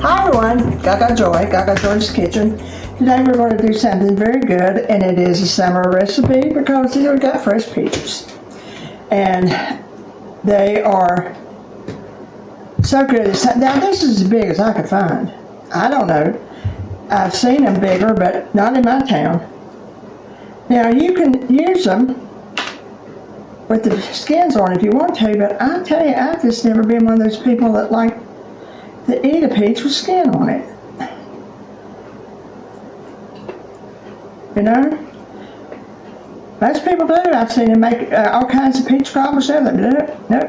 Hi everyone, Gagajoy's Kitchen. Today we're going to do something very good, and it is a summer recipe because we got fresh peaches. And they are so good. Now this is as big as I could find. I don't know. I've seen them bigger, but not in my town. Now you can use them with the skins on if you want to, but I tell you, I've just never been one of those people that like to eat a peach with skin on it. You know? Most people do. I've seen them make all kinds of peach cobbler. No.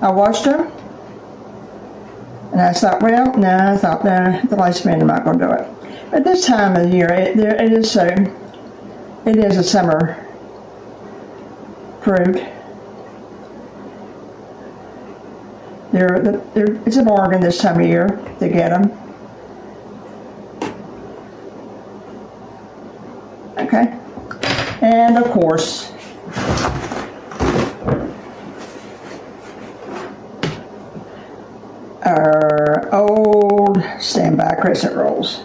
I watched them, and I thought, no, the lifespan, I'm not going to do it. But this time of the year, it is a summer fruit. It's a bargain this time of year to get them. Okay, and of course, our old standby crescent rolls.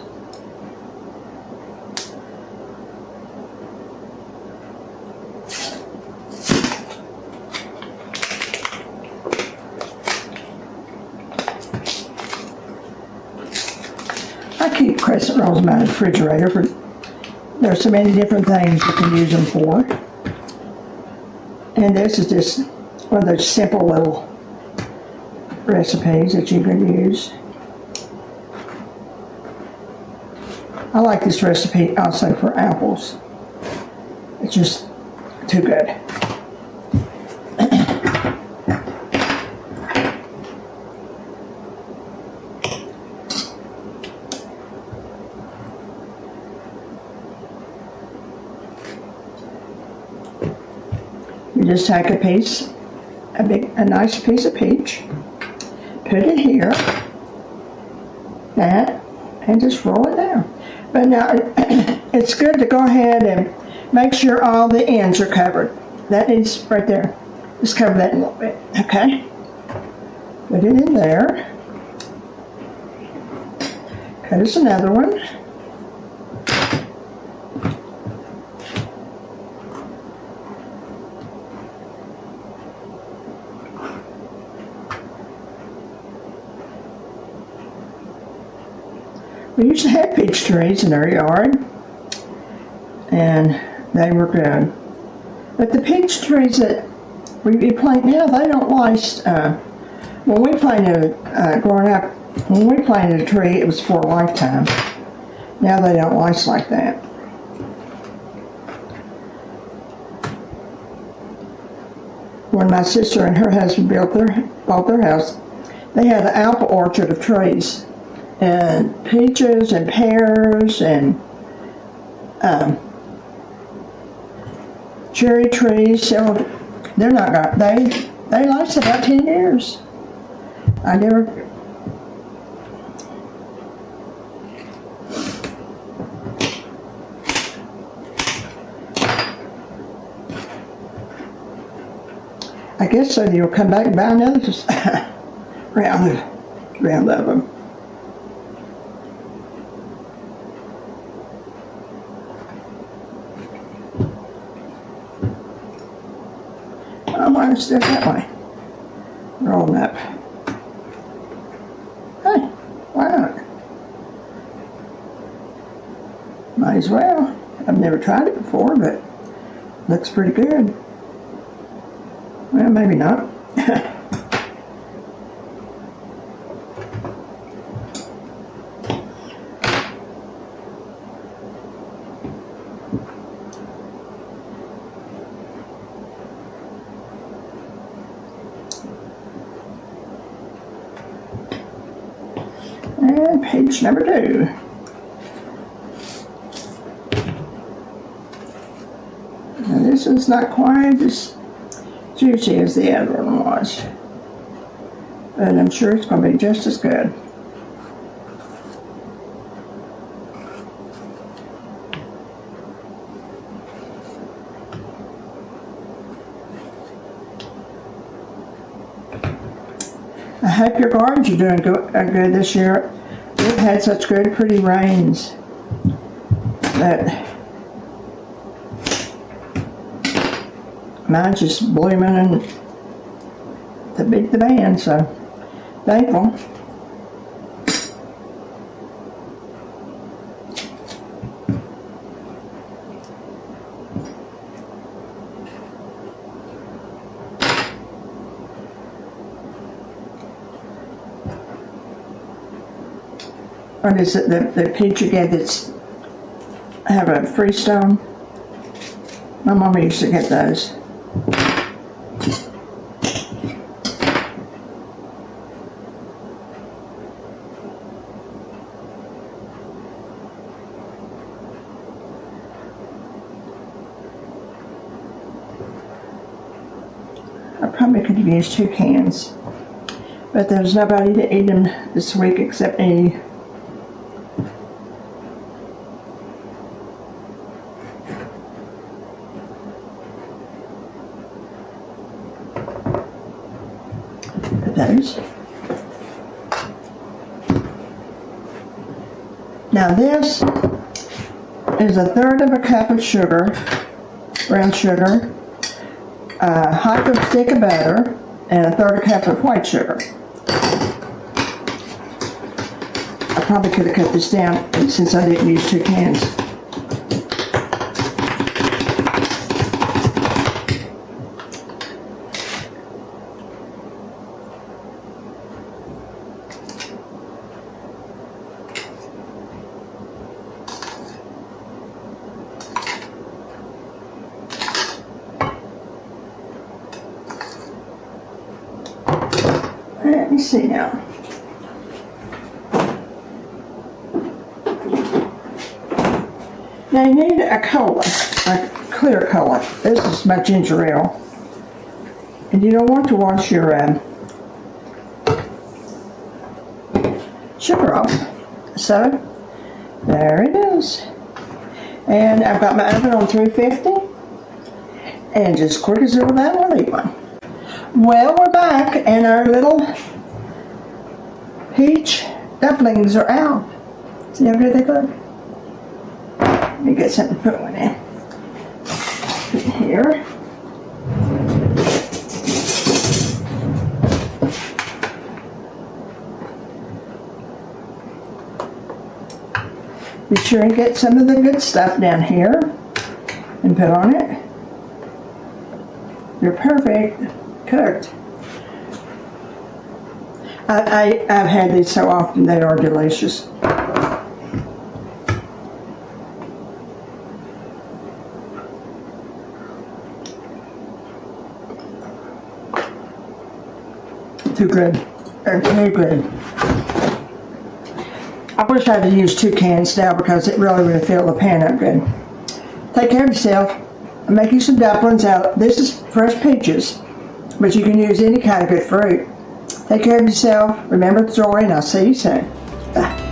I keep crescent rolls in my refrigerator. There are so many different things you can use them for. And this is just one of those simple little recipes that you can use. I like this recipe also for apples. It's just too good. You just take a nice piece of peach, put it here, and just roll it down. But now, it's good to go ahead and make sure all the ends are covered. That is right there. Just cover that a little bit, okay? Put it in there. Cut us another one. We used to have peach trees in our yard, and they were good. But the peach trees that we plant now, they don't last. When we planted, growing up, when we planted a tree, it was for a lifetime. Now they don't last like that. When my sister and her husband bought their house, they had an apple orchard of trees. And peaches and pears and cherry trees. So they're not got they last about 10 years. I guess so. You'll come back and buy another round of them. I want to stick that way. Roll them up. Hey, why not? Might as well. I've never tried it before, but looks pretty good. Well, maybe not. And page number 2. Now this is not quite as juicy as the other one was, but I'm sure it's going to be just as good. hope your gardens are doing good this year. We've had such good, pretty rains that mine's just blooming and to beat the band, so thankful. What is it, the peach you get that's have a freestone? My mama used to get those. I probably could have used 2 cans, but there was nobody to eat them this week except me. Those. Now this is 1/3 of a cup of sugar, brown sugar, a half a stick of butter, and 1/3 cup of white sugar. I probably could have cut this down since I didn't use 2 cans. Let me see now. Now you need a cola, a clear cola. This is my ginger ale. And you don't want to wash your sugar off. So, there it is. And I've got my oven on 350. And just quick as that will eat one. Well, we're back, and our little peach dumplings are out. See how good they look? Let me get something to put one in. Put it here. Be sure and get some of the good stuff down here and put on it. They're perfect. Cooked. I've had these so often, they are delicious. Too good. They're too good. I wish I had used 2 cans now because it really would fill the pan up good. Take care of yourself. I'm making some dumplings out. This is fresh peaches, but you can use any kind of good fruit. Take care of yourself. Remember the joy, and I'll see you soon. Bye.